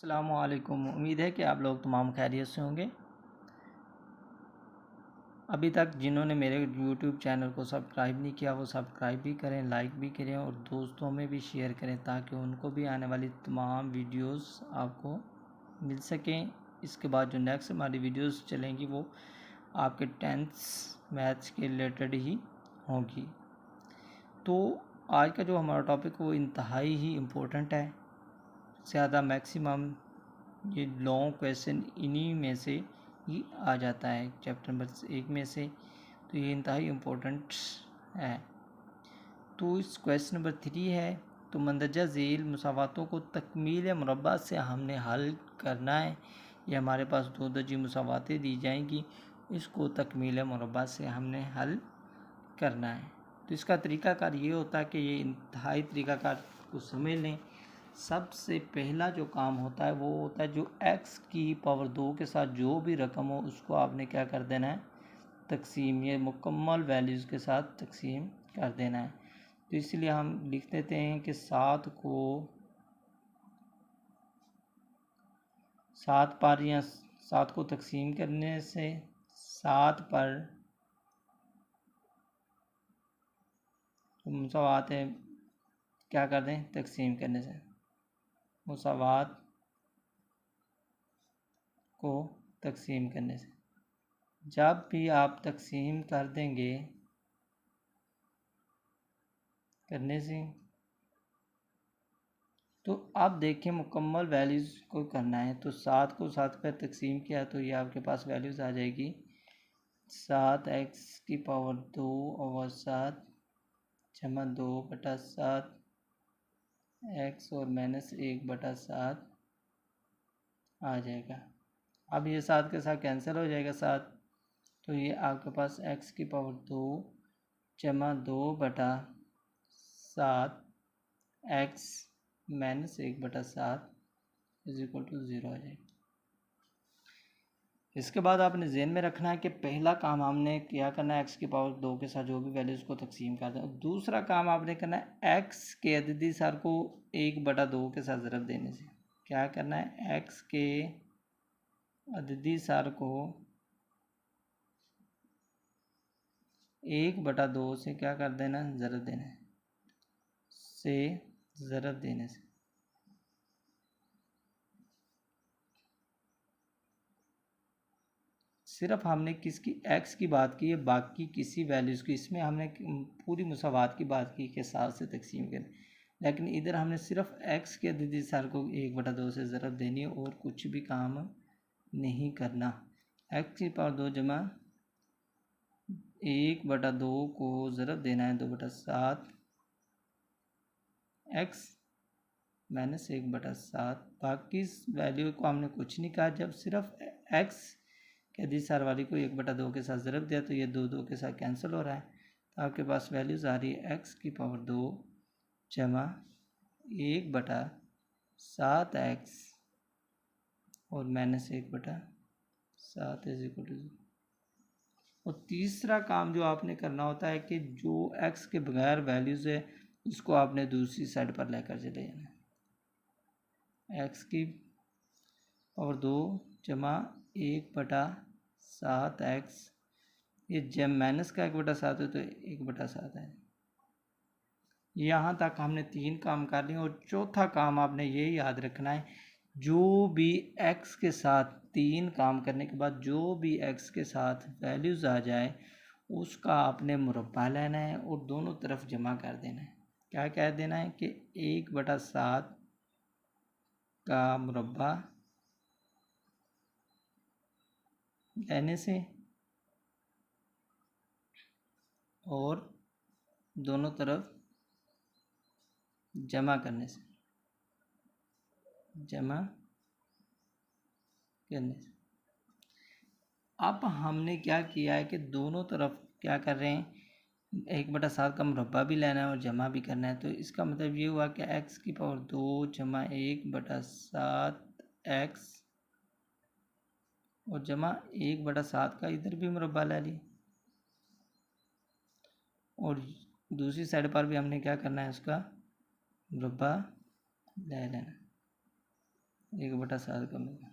अस्सलामुअलैकुम। उम्मीद है कि आप लोग तमाम खैरियत से होंगे। अभी तक जिन्होंने मेरे यूट्यूब चैनल को सब्सक्राइब नहीं किया वो सब्सक्राइब भी करें, लाइक भी करें और दोस्तों में भी शेयर करें ताकि उनको भी आने वाली तमाम वीडियोस आपको मिल सकें। इसके बाद जो नेक्स्ट हमारी वीडियोस चलेंगी वो आपके 10th मैथ्स के रिलेटेड ही होंगी। तो आज का जो हमारा टॉपिक वो इंतहाई ही इम्पोर्टेंट है। ज़्यादा मैक्सिमम ये लॉन्ग क्वेश्चन इन्हीं में से ही आ जाता है चैप्टर नंबर 1 में से, तो ये इंतहाई इम्पोर्टेंट है। तो इस क्वेश्चन नंबर 3 है, तो मंदरजा झील मुसावातों को तकमील मुरब्बा से हमने हल करना है। ये हमारे पास दो दर्जी मुसावातें दी जाएंगी, इसको तकमील मुरब्बा से हमने हल करना है। तो इसका तरीक़ाकार ये होता है कि ये इंतहाई तरीक़ाकार को समझ लें। सबसे पहला जो काम होता है वो होता है जो x की पावर 2 के साथ जो भी रकम हो उसको आपने क्या कर देना है, तकसीम, ये मुकम्मल वैल्यूज़ के साथ तकसीम कर देना है। तो इसलिए हम लिख देते हैं कि 7 पर या 7 को तकसीम करने से 7 पर मुसावात है क्या कर दें, तकसीम करने से मुसावात को तकसीम करने से जब भी आप तकसीम कर देंगे करने से तो अब देखिए मुकम्मल वैल्यूज़ को करना है। तो 7 को 7 पर तकसीम किया तो ये आपके पास वैल्यूज़ आ जाएगी 7x की पावर 2 ओवर 7 जमा 2/7 x और -1/7 आ जाएगा। अब ये 7 के साथ कैंसिल हो जाएगा 7, तो ये आपके पास x की पावर 2 जमा 2/7 x -1/7 इज इक्वल टू 0 आ जाएगा। इसके बाद आपने ज़हन में रखना है कि पहला काम हमने क्या करना है, x की पावर 2 के साथ जो भी वैल्यूज़ को तकसीम कर दें। दूसरा काम आपने करना है x के अददी सार को 1/2 के साथ ज़रब देने से। क्या करना है, x के अददी सार को 1/2 से क्या कर देना, ज़रब देना है, से ज़रब देने से सिर्फ हमने किसकी, x की बात की है, बाकी किसी वैल्यूज़ की इसमें हमने पूरी मुसावात की बात की के साथ से तकसीम करें, लेकिन इधर हमने सिर्फ x के अददी सार को 1/2 से ज़रब देनी है और कुछ भी काम नहीं करना। x की पावर 2 जमा 1/2 को ज़रब देना है 2/7 x -1/7। बाकी इस वैल्यू को हमने कुछ नहीं कहा, जब सिर्फ x के अददी सार वाली को 1/2 के साथ ज़रब दिया तो ये 2 के साथ कैंसिल हो रहा है। तो आपके पास वैल्यूज़ आ रही है x की पावर 2 जमा 1/7x और -1/7 इज इक्वल टू 0। और तीसरा काम जो आपने करना होता है कि जो x के बगैर वैल्यूज़ है उसको आपने दूसरी साइड पर लेकर चले जाना है। x की पावर 2 जमा 1/7x, ये जब माइनस का 1/7 है तो 1/7 है। यहाँ तक हमने 3 काम कर लिए और चौथा काम आपने ये याद रखना है, जो भी x के साथ 3 काम करने के बाद जो भी x के साथ वैल्यूज़ आ जाए उसका आपने मुरब्बा लेना है और दोनों तरफ जमा कर देना है। क्या कह देना है कि 1/7 का मुरब्बा लेने से और दोनों तरफ जमा करने से अब हमने क्या किया है कि दोनों तरफ क्या कर रहे हैं, 1/7 का मुरब्बा भी लेना है और जमा भी करना है। तो इसका मतलब ये हुआ कि x की पावर 2 जमा 1/7 x और जमा 1/7 का इधर भी मुरब्बा ले लिया और दूसरी साइड पर भी हमने क्या करना है, उसका मुरब्बा ले लेना। 1/7 का मुरब्बा।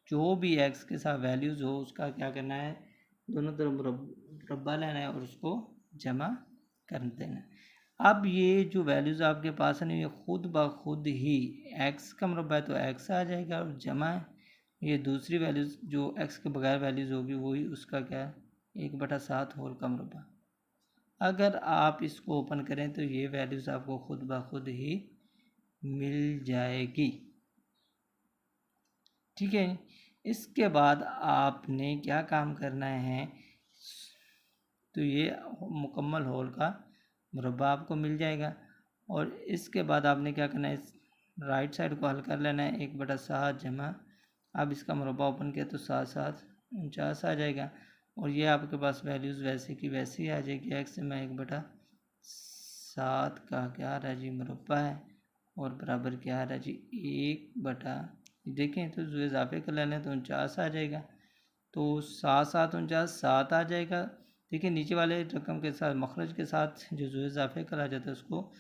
जो भी एक्स के साथ वैल्यूज़ हो उसका क्या करना है, दोनों तरफ मुरब्बा लेना है और उसको जमा कर देना है। अब ये जो वैल्यूज़ आपके पास है ना, ये खुद ब खुद ही एक्स का मुरब्बा है तो एक्स आ जाएगा, और जमा है ये दूसरी वैल्यूज़ जो एक्स के बगैर वैल्यूज़ होगी वही उसका क्या है, 1/7 होल का मुरब्बा। अगर आप इसको ओपन करें तो ये वैल्यूज़ आपको खुद ब खुद ही मिल जाएगी। ठीक है, इसके बाद आपने क्या काम करना है, तो ये मुकम्मल होल का मुरब्बा आपको मिल जाएगा। और इसके बाद आपने क्या करना है, इस राइट साइड को हल कर लेना है, 1/7 जमा, अब इसका मुरब्बा ओपन किया तो 7×7 = 49 आ जाएगा। और ये आपके पास वैल्यूज़ वैसे की वैसे ही आ जाएगी। एक्स में 1/7 का क्या आ रहा है जी, मुरब्बा है, और बराबर क्या आ रहा है जी, 1 देखें तो जो इजाफे कर लेना है तो 49 आ जाएगा। तो 7×7 = 7 आ जाएगा। देखिए नीचे वाले रकम के साथ मखरज के साथ जो इजाफे करा जाता है उसको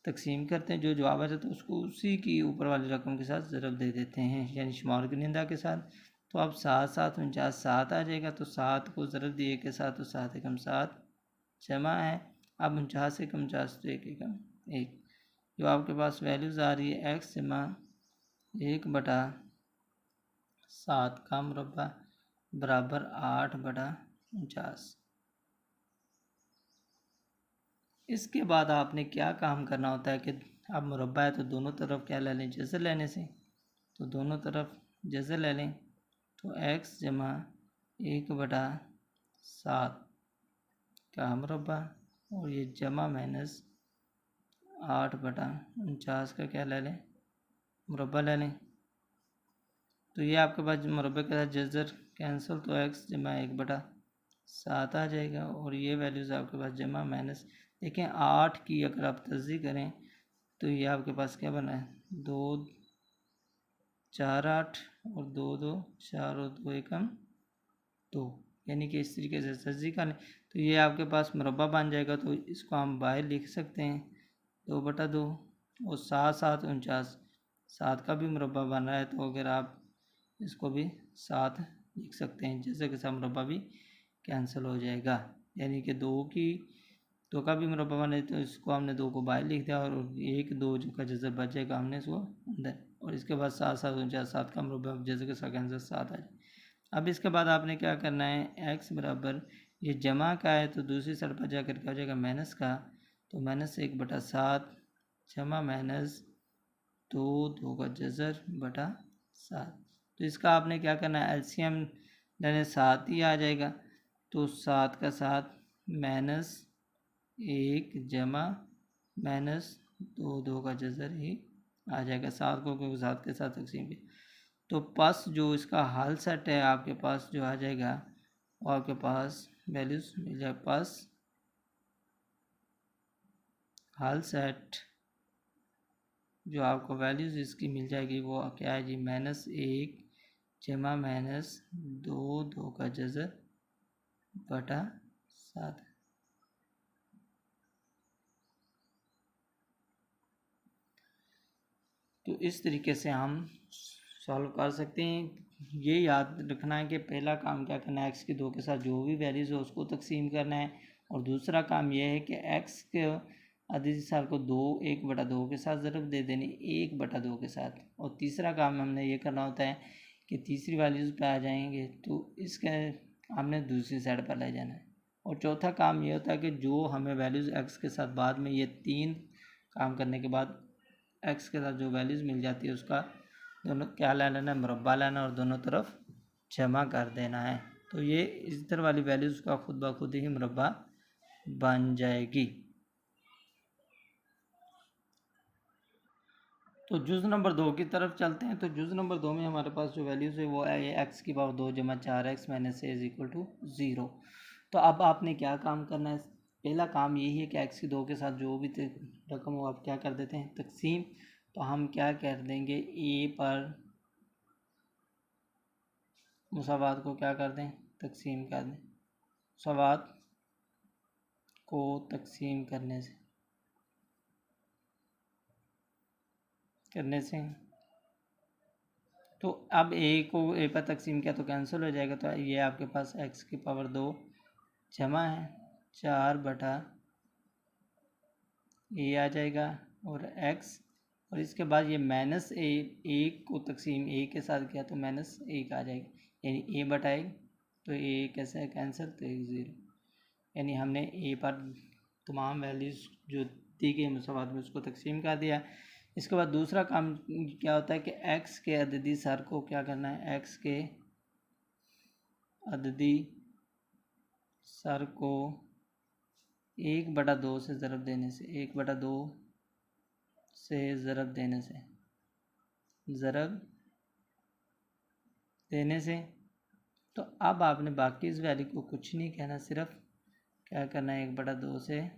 तकसीम करते हैं, जो जवाब आ जाता है उसको उसी की ऊपर वाली रकम के साथ ज़रब दे देते हैं, यानी शुमार गुनिंदा के साथ। तो अब 7×7 = 7 आ जाएगा, तो 7 को ज़रब दिए के साथ तो 7×1 = 7 जमा है। अब 49 × 49 तो 1×1 जो आपके पास वैल्यूज़ आ रही है, एक्स जमा 1/7 का मुरब्बा बराबर 8/49। इसके बाद आपने क्या काम करना होता है कि अब मुरब्बा है तो दोनों तरफ क्या ले लें, जज़र लेने से, तो दोनों तरफ जज़र ले लें, तो एक्स जमा 1/7 का मुरब्बा, और ये जमा माइनस 8/49 का क्या ले लें, मुरब्बा ले लें। तो ये आपके पास मुरब्बे के साथ जज़र कैंसिल, तो एक्स जमा 1/7 आ जाएगा, और ये वैल्यूज़ आपके पास जमा माइनस, देखें 8 की अगर आप तज़ी करें तो ये आपके पास क्या बना है, 2 4 8 और 2 2 4 और 2 एकम 2, यानी कि इस तरीके से तज़ी का तो ये आपके पास मुरब्बा बन जाएगा। तो इसको हम बाहर लिख सकते हैं 2/2, और 7×7 = 49, 7 का भी मुरब्बा बन रहा है, तो अगर आप इसको भी 7 लिख सकते हैं, जैसे कि सब मुरब्बा भी कैंसिल हो जाएगा, यानी कि 2 का भी मुरब्बा बने तो इसको हमने 2 को बाहर लिख दिया, और 1 2 जो का जैसे बचेगा हमने इसको अंदर, और इसके बाद 7×7 = 7 का मुरब्बा जैसे कि 7 आ जाए। अब इसके बाद आपने क्या करना है, एक्स बराबर ये जमा का है तो दूसरी साइड पर जाकर क्या हो जाएगा, माइनस का, तो -1/7 जमा माइनस 2 2 का जज़र बटा 7। तो इसका आपने क्या करना है, एलसीएम लेने 7 ही आ जाएगा, तो 7 का 7 -1 जमा -2 2 का जज़र ही आ जाएगा, 7 को क्योंकि 7 के साथ तकसीम किया। तो पास जो इसका हाल सेट है आपके पास जो आ जाएगा, वो आपके पास वैल्यूज़ मिल जाए, पास हाल सेट जो आपको वैल्यूज़ इसकी मिल जाएगी वो क्या है जी, -1 जमा -2 2 का जज़र बटा 7। तो इस तरीके से हम सॉल्व कर सकते हैं। ये याद रखना है कि पहला काम क्या करना है, एक्स की 2 के साथ जो भी वैल्यूज़ हो उसको तकसीम करना है, और दूसरा काम यह है कि एक्स के अददी साल को 1/2 के साथ ज़रब दे देनी 1/2 के साथ, और तीसरा काम हमने ये करना होता है कि तीसरी वैल्यूज़ पे आ जाएंगे तो इसके हमने दूसरी साइड पर ले जाना है, और चौथा काम ये होता है कि जो हमें वैल्यूज़ एक्स के साथ बाद में ये 3 काम करने के बाद एक्स के साथ जो वैल्यूज़ मिल जाती है उसका दोनों क्या ले लेना है, मुरब्बा लेना, और दोनों तरफ जमा कर देना है। तो ये इस तरह वाली वैल्यूज़ का खुद ब खुद ही मुरब्बा बन जाएगी। तो जुज़ नंबर 2 की तरफ चलते हैं। तो जुज़ नंबर 2 में हमारे पास जो वैल्यूज़ है वो है एक्स की पावर 2 जमा 4x माइनस ए = 0। तो अब आपने क्या काम करना है, पहला काम यही है कि एक्स की 2 के साथ जो भी रकम हो आप क्या कर देते हैं, तकसीम। तो हम क्या कर देंगे, ए पर मुसावात को क्या कर दें, तकसीम कर दें, मुसावात को तकसीम करने से, तो अब ए को ए पर तकसीम किया तो कैंसिल हो जाएगा, तो ये आपके पास एक्स की पावर 2 जमा है 4 बटा ए आ जाएगा और एक्स, और इसके बाद ये माइनस ए, एक को तकसीम ए के साथ किया तो माइनस एक आ जाएगा, यानी ए बटा एक, तो ए कैसे है कैंसिल, तो एक ज़ीरो, यानी हमने ए पर तमाम वैल्यूज़ जो दी गई मुसावात में उसको तकसीम कर दिया। इसके बाद दूसरा काम क्या होता है कि एक्स के अददी सर को क्या करना है, एक्स के अददी सर को 1/2 से ज़रब देने से, 1/2 से ज़रब देने से, ज़रब देने से, तो अब आपने बाकी इस वैल्यू को कुछ नहीं कहना, सिर्फ क्या करना है 1/2 से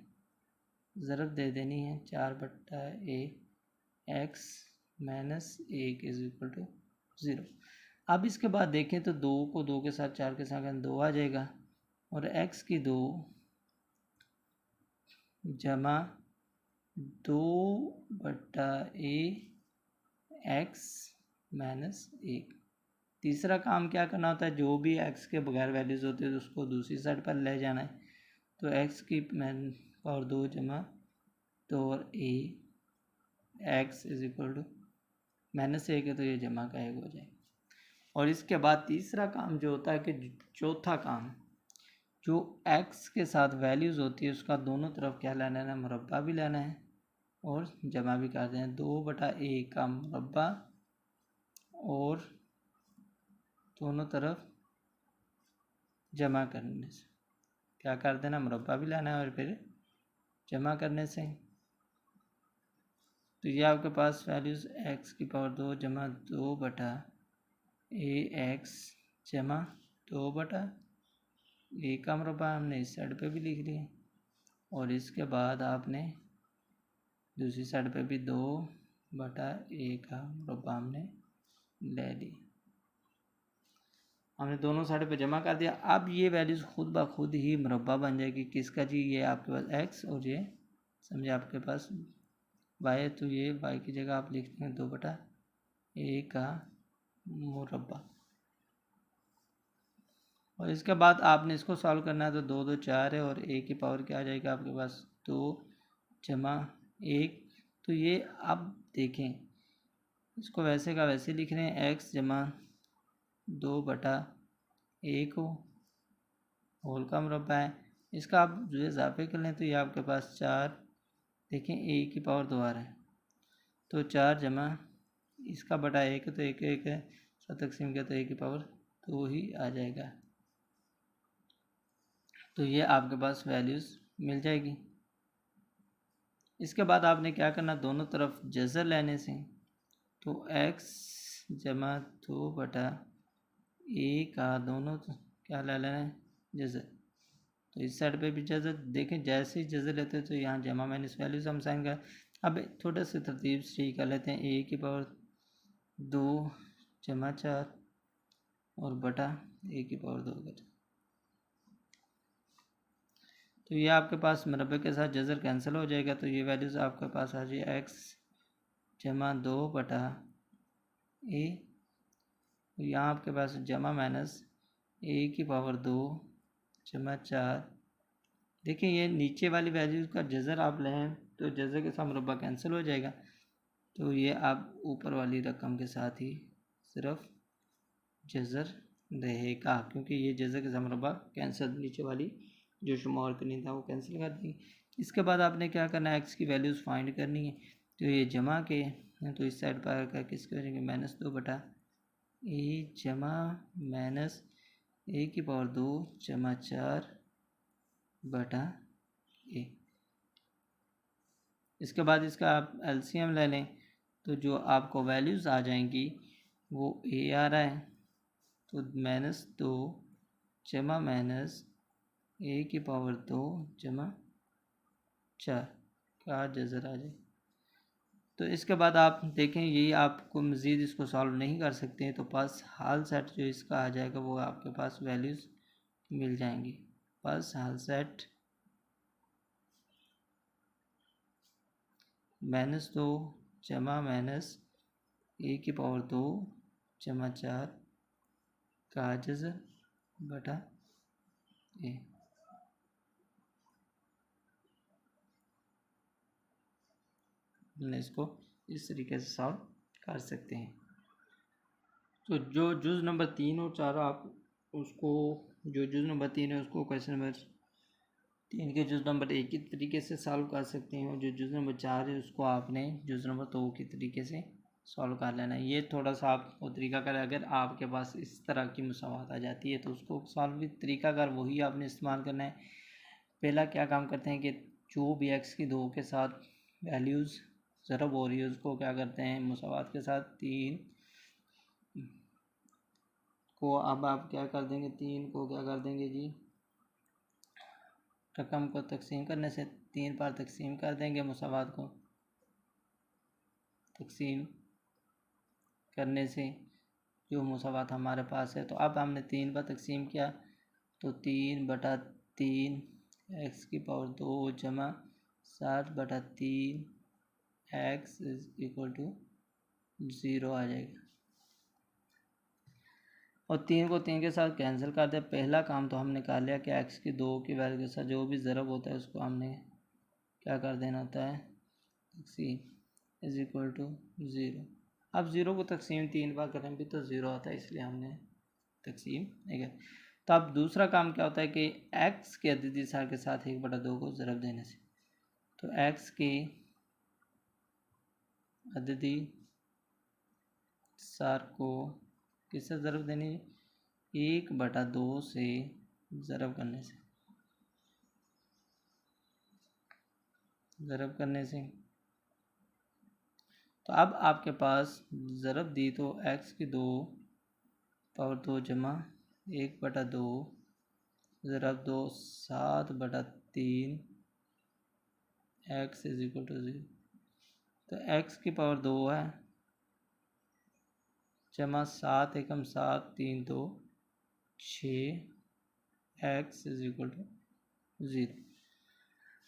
ज़रब दे देनी है 4/a एक्स माइनस एक इज इक्वल टू 0। अब इसके बाद देखें तो 2 को 2 के साथ 4 के साथ 2 आ जाएगा, और x की 2 जमा 2/a एक्स माइनस एक। तीसरा काम क्या करना होता है, जो भी x के बगैर वैल्यूज़ होती है तो उसको दूसरी साइड पर ले जाना है, तो x की पावर 2 जमा 2 और a X is equal to minus एक है तो ये जमा का एक हो जाएगा। और इसके बाद तीसरा काम जो होता है कि चौथा काम, जो x के साथ वैल्यूज़ होती है उसका दोनों तरफ क्या लेना है, मुरब्बा भी लेना है और जमा भी कर देना है, 2/a का मुरब्बा और दोनों तरफ जमा करने से क्या कर देना, मुरब्बा भी लेना है और फिर जमा करने से, तो ये आपके पास वैल्यूज़ x की पावर 2 जमा 2/a एक्स जमा 2/a का मुरब्बा हमने इस साइड पे भी लिख लिया, और इसके बाद आपने दूसरी साइड पे भी 2/a का मुरब्बा हमने ले लिया, हमने दोनों साइड पे जमा कर दिया। अब ये वैल्यूज़ खुद ब खुद ही मुरब्बा बन जाएगी, किसका जी, ये आपके पास x और ये समझे आपके पास y, तो ये y की जगह आप लिखते हैं 2/a का मुरब्बा, और इसके बाद आपने इसको सॉल्व करना है, तो 2 2 4 है और a की पावर क्या आ जाएगा आपके पास 2 जमा 1, तो ये अब देखें इसको वैसे का वैसे लिख रहे हैं, x जमा 2/a को होल का मुरब्बा है, इसका आप जो इजाफे कर लें तो ये आपके पास 4, देखें a की पावर 2 आ रहा है, तो 4 जमा इसका बटा 1 तो 1 1 है, 7 तकसीम किया तो a की पावर 2 ही आ जाएगा, तो ये आपके पास वैल्यूज़ मिल जाएगी। इसके बाद आपने क्या करना, दोनों तरफ जज़र लेने से, तो x जमा 2/a का दोनों क्या ले लेना है जज़र, तो इस साइड पे भी जज़र, देखें जैसे ही जज़र लेते हैं तो यहाँ जमा माइनस वैल्यूज़ हम साइन कर, अब थोड़ा सी तरतीब से कर लेते हैं, a की पावर 2 जमा 4 और बटा a की पावर 2 कर, तो ये आपके पास मुरब्बे के साथ जज़र कैंसिल हो जाएगा, तो ये वैल्यूज़ आपके पास आ जाए x जमा 2/a, यहाँ आपके पास जमा माइनस a की पावर 2 जमा 4, देखिए ये नीचे वाली वैल्यूज़ का जज़र आप लें तो जज़र के साथ मुरब्बा कैंसिल हो जाएगा, तो ये आप ऊपर वाली रकम के साथ ही सिर्फ जज़र रहेगा, क्योंकि ये जज़र के साथ मुरब्बा कैंसिल, नीचे वाली जो शुमार करनी था वो कैंसिल कर दी। इसके बाद आपने क्या करना है, एक्स की वैल्यूज़ फाइंड करनी है, तो ये जमा के, तो इस साइड पर आकर किसके करेंगे -2/a जमा माइनस a की पावर 2 जमा 4/a। इसके बाद इसका आप एलसीएम ले लें, तो जो आपको वैल्यूज़ आ जाएंगी वो a आ रहा है, तो -2 जमा माइनस a की पावर 2 जमा 4 का जज़र आ जाए। तो इसके बाद आप देखें यही आपको मज़ीद इसको सॉल्व नहीं कर सकते हैं, तो पास हाल सेट जो इसका आ जाएगा वो आपके पास वैल्यूज़ मिल जाएंगी, पास हाल सेट -2 जमा माइनस a की पावर 2 जमा 4 का जज़र बटा ए। हमने इसको इस तरीके से सॉल्व कर सकते हैं। तो जो जुज़ नंबर 3 और 4 आप उसको, जो जुज़ नंबर 3 है उसको क्वेश्चन नंबर 3 के जुज़ नंबर 1 की तरीके से सॉल्व कर सकते हैं, और जो जुज़ नंबर 4 है उसको आपने जुज़ नंबर 2 की तरीके से सॉल्व कर लेना है। ये थोड़ा सा आपको तरीकाकार, अगर आपके पास इस तरह की मुसावात आ जाती है तो उसको सॉल्व भी तरीकाकार वही आपने इस्तेमाल करना है। पहला क्या काम करते हैं कि जो भी एक्स की 2 के साथ वैल्यूज़ ज़रब हो रही है उसको क्या करते हैं, मुसावात के साथ 3 को अब आप क्या कर देंगे, 3 को क्या कर देंगे जी, रकम को तकसीम करने से 3 बार तकसीम कर देंगे। मुसावात को तकसीम करने से जो मुसावात हमारे पास है, तो अब हमने 3 बार तकसीम किया तो 3/3 एक्स की पावर 2 जमा 7/3 एक्स इज इक्वल टू 0 आ जाएगा। और 3 को 3 के साथ कैंसिल कर दिया। पहला काम तो हमने कर लिया कि एक्स की 2 की वैल्यू के साथ जो भी ज़रब होता है उसको हमने क्या कर देना होता है, तकसीम इज इक्वल टू 0। अब 0 को तकसीम 3 बार करें भी तो 0 आता है, इसलिए हमने तकसीम नहीं किया। तो अब दूसरा काम क्या होता है कि एक्स के अददी सार के साथ 1/2 को ज़रब देने से, तो एक्स के अददी सार को किससे ज़रब देनी, 1/2 से ज़रब करने से, ज़रब करने से। तो अब आपके पास ज़रब दी तो एक्स की 2 पावर 2 जमा 1/2 ज़रब 2 7/3 एक्स इज इक्वल टू 0। तो एक्स की पावर 2 है जमा 7 एकम 7 3 2 6 एक्स इज इक्वल टू 0।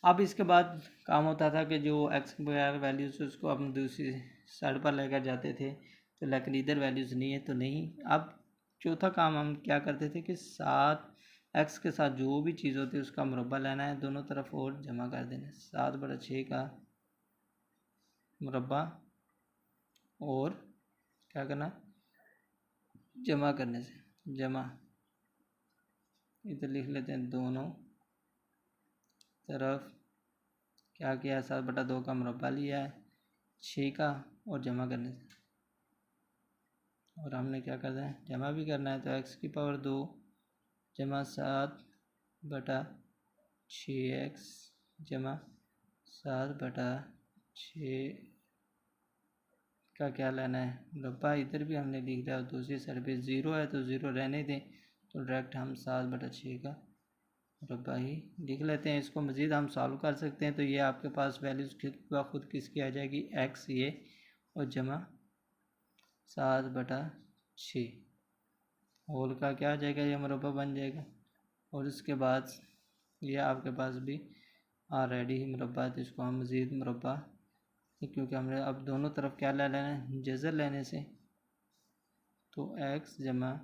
अब इसके बाद काम होता था कि जो एक्स के बगैर वैल्यूज़ उसको हम दूसरी साइड पर लेकर जाते थे, तो लेकिन इधर वैल्यूज़ नहीं है तो नहीं। अब चौथा काम हम क्या करते थे कि 7 एक्स के साथ जो भी चीज़ होती है उसका मुरब्बा लेना है दोनों तरफ और जमा कर देना है। 7/6 का मुरब्बा और क्या करना, जमा करने से, जमा इधर लिख लेते हैं दोनों तरफ क्या किया, 7/2 का मुरब्बा लिया है 6 का और जमा करने से, और हमने क्या करना है, जमा भी करना है। तो एक्स की पावर 2 जमा 7/6 एक्स जमा 7/6 का क्या लेना है, मुरब्बा। इधर भी हमने लिख दिया, दूसरी साइड पे 0 है तो 0 रहने दें, तो डायरेक्ट हम 7/6 का मुरब्बा ही लिख लेते हैं। इसको मज़ीद हम सॉल्व कर सकते हैं। तो ये आपके पास वैल्यूज़ खुद किसकी आ जाएगी, एक्स ये और जमा 7/6 होल का क्या आ जाएगा, ये मुरब्बा बन जाएगा। और इसके बाद ये आपके पास भी ऑलरेडी ही मुरब्बा है, तो इसको हम मज़ीद मुरब्बा, क्योंकि हमने अब दोनों तरफ क्या ले लेना है, जज़र लेने से, तो एक्स जमा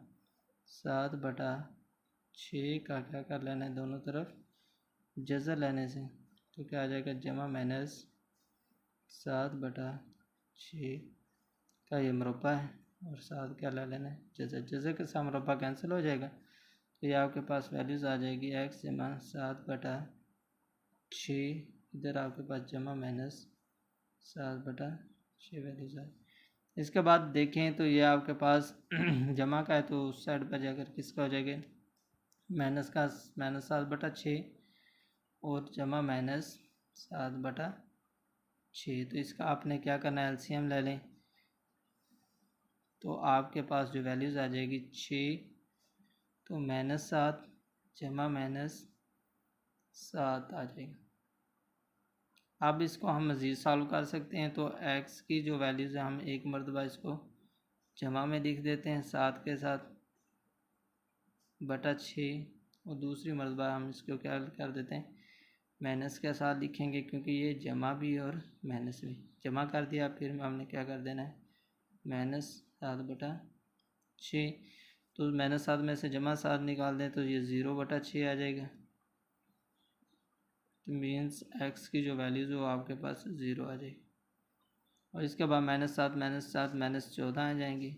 7/6 का क्या कर लेना है, दोनों तरफ जज़र लेने से, तो क्या आ जाएगा, जमा माइनस 7/6 का ये मुरब्बा है और 7 क्या ले लेना है, जज़र। जज़र के साथ मुरब्बा कैंसिल हो जाएगा, तो ये आपके पास वैल्यूज़ आ जाएगी एक्स जमा 7/6, इधर आपके पास जमा माइनस 7/6 वैल्यूज़ आ। इसके बाद देखें तो ये आपके पास जमा का है, तो उस साइड पर जाकर किसका हो जाएगा, माइनस का, माइनस 7/6 और जमा माइनस 7/6। तो इसका आपने क्या करना है, एलसीएम ले लें, तो आपके पास जो वैल्यूज़ आ जाएगी 6, तो -7 जमा -7 आ जाएगा। अब इसको हम मज़ीद सॉल्व कर सकते हैं। तो एक्स की जो वैल्यूज़ है हम एक मरतबा इसको जमा में लिख देते हैं 7 के साथ बटा 6, और दूसरी मरतबा हम इसको क्या कर देते हैं, माइनस के साथ लिखेंगे, क्योंकि ये जमा भी और माइनस भी। जमा कर दिया, फिर हमने क्या कर देना है, -7/6 6। तो -7 में से -7 निकाल दें तो ये 0/6 आ जाएगा। तो मीन्स x की जो वैल्यूज़ वो आपके पास 0 आ जाएगी। और इसके बाद -7 -14 आ जाएंगी,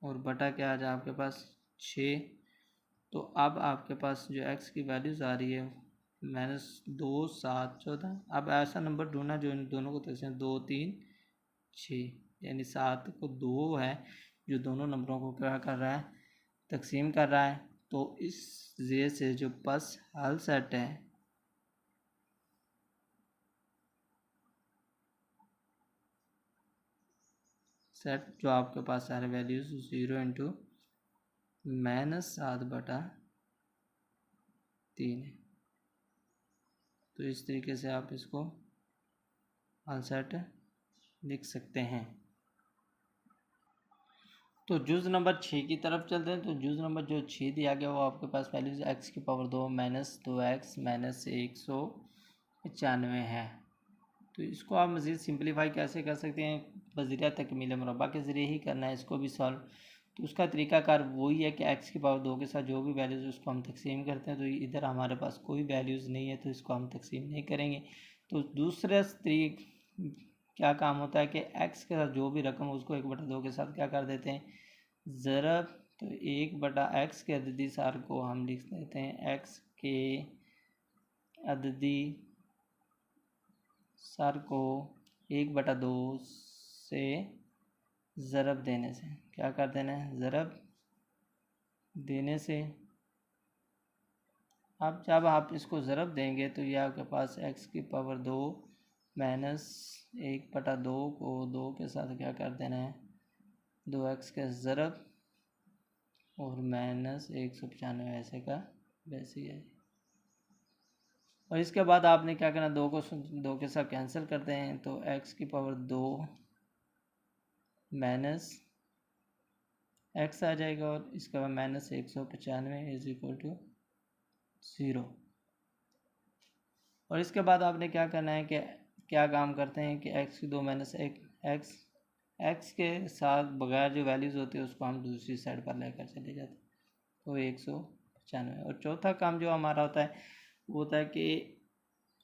और बटा क्या आ जाए आपके पास 6। तो अब आपके पास जो x की वैल्यूज़ आ रही है -2 7 14। अब ऐसा नंबर ढूंढना जो इन दोनों को तकसीम 2 3 6, यानी 7 को 2 है जो दोनों नंबरों को क्या कर रहा है, तकसीम कर रहा है। तो इस ज़रिए से जो बस हल सेट है सेट जो आपके पास सारे वैल्यूज़ 0 इंटू -7/3 है। तो इस तरीके से आप इसको हल सेट लिख सकते हैं। तो जुज़ नंबर 6 की तरफ चलते हैं। तो जुज़ नंबर जो 6 दिया गया वो आपके पास वैल्यूज़ x की पावर 2 -2x -195 है। तो इसको आप मज़ीद सिंपलीफाई कैसे कर सकते हैं, बज़रिया तकमील मुरब्बा के ज़रिए ही करना है इसको भी सॉल्व। तो उसका तरीक़ाकार वही है कि x की पावर 2 के साथ जो भी वैल्यूज़ उसको हम तकसीम करते हैं। तो इधर हमारे पास कोई वैल्यूज़ नहीं है तो इसको हम तकसीम नहीं करेंगे। तो दूसरा क्या काम होता है कि x के साथ जो भी रकम उसको 1/2 के साथ क्या कर देते हैं, ज़रब। तो 1/x के अददी सार को हम लिख देते हैं x के अददी सार को 1/2 से ज़रब देने से क्या कर देना है, ज़रब देने से। अब जब आप इसको ज़रब देंगे तो ये आपके पास x की पावर 2 -1/2 को 2 के साथ क्या कर देना है, 2x के ज़रब और -195 ऐसे का वैसे ही है। और इसके बाद आपने क्या करना, 2 को 2 के साथ कैंसिल करते हैं तो x की पावर 2 -x आ जाएगा, और इसके बाद -195 इज इक्वल टू 0। और इसके बाद आपने क्या करना है कि क्या काम करते हैं कि x की 2 -1 x के साथ बगैर जो वैल्यूज़ होती है उसको हम दूसरी साइड पर लेकर चले जाते हैं तो 195। और चौथा काम जो हमारा होता है वो होता है कि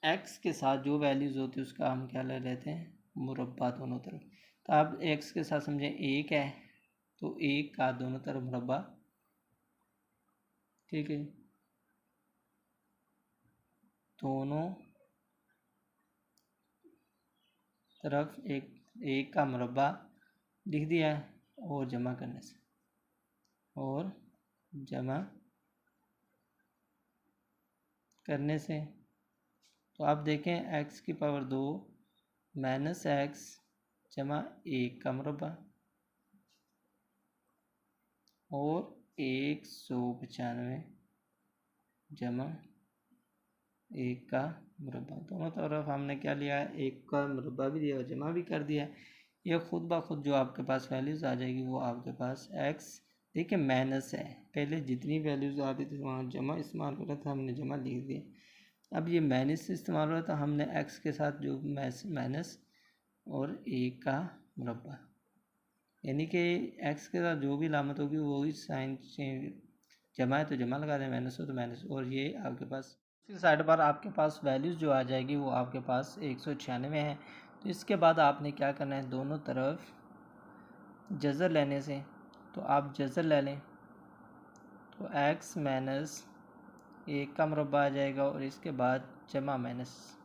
x के साथ जो वैल्यूज़ होती है उसका हम क्या ले लेते हैं, मुरब्बा दोनों तरफ। तो आप x के साथ समझें 1 है तो 1 का दोनों तरफ मुरब्बा, ठीक है, दोनों तरफ एक का मुरब्बा लिख दिया और जमा करने से तो आप देखें x की पावर 2 -x जमा 1 का मुरब्बा और 195 जमा 1 का मुरब्बा। दोनों तरफ हमने क्या लिया है, 1 का मुरब्बा भी दिया और जमा भी कर दिया। ये खुद ब खुद जो आपके पास वैल्यूज़ आ जाएगी वो आपके पास x, देखिए माइनस है, पहले जितनी वैल्यूज़ आती थी वहाँ जमा इस्तेमाल कर रहा था, हमने जमा लिख दिया। अब ये माइनस इस्तेमाल हो रहा था, हमने x के साथ जो माइनस और 1 का मुरब्बा, यानी कि x के साथ जो भी लामत होगी वही साइन जमा है तो जमा लगा दें, माइनस हो तो माइनस। और ये आपके पास दूसरी साइड पर आपके पास वैल्यूज़ जो आ जाएगी वो आपके पास 196 है। तो इसके बाद आपने क्या करना है, दोनों तरफ जज़र लेने से, तो आप जज़र ले लें तो x -1 का मुरब्बा आ जाएगा और इसके बाद जमा माइनस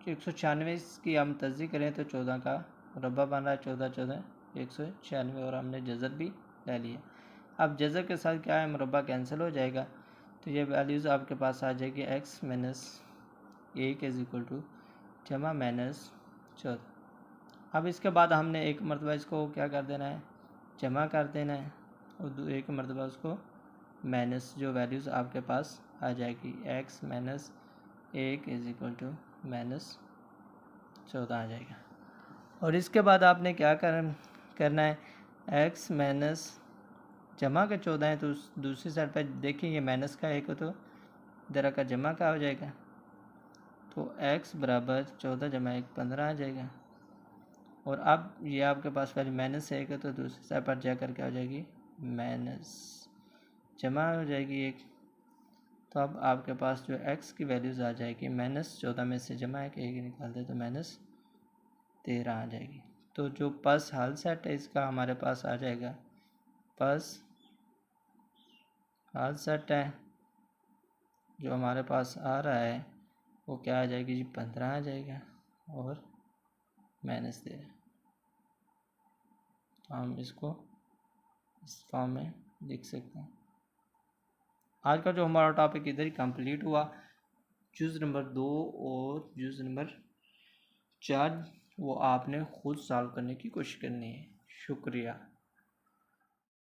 196 की हम तस्दीक करें तो 14 का मुरब्बा बन रहा है, 14 14 196, और हमने जज़र भी ले लिया। अब जज़र के साथ क्या है, मुरब्बा कैंसिल हो जाएगा तो ये वैल्यूज़ आपके पास आ जाएगी x -1 इज इक्वल टू जमा -14। अब इसके बाद हमने एक मरतबा इसको क्या कर देना है, जमा कर देना है, और एक मरतबा उसको माइनस जो वैल्यूज़ आपके पास आ जाएगी x -1 इज इक्वल टू -14 आ जाएगा। और इसके बाद आपने क्या करना है, x माइनस जमा का 14 है तो उस दूसरी साइड पर देखिए ये माइनस का 1 हो तो इधर का जमा का हो जाएगा, तो x बराबर 14 जमा 1 15 आ जाएगा। और अब ये आपके पास पहले माइनस आएगा तो दूसरी साइड पर जाकर क्या हो जाएगी, माइनस जमा हो जाएगी एक। तो अब आपके पास जो x की वैल्यूज़ आ जाएगी, -14 में से जमा है कि एक निकाल दे तो -13 आ जाएगी। तो जो पस हल सेट है इसका हमारे पास आ जाएगा, पस हल सेट है जो हमारे पास आ रहा है वो क्या आ जाएगी जी, 15 आ जाएगा और -13। तो हम इसको इस फॉर्म में लिख सकते हैं। आज का जो हमारा टॉपिक इधर ही कंप्लीट हुआ। जुज़ नंबर 2 और जुज़ नंबर 4 वो आपने खुद सॉल्व करने की कोशिश करनी है। शुक्रिया।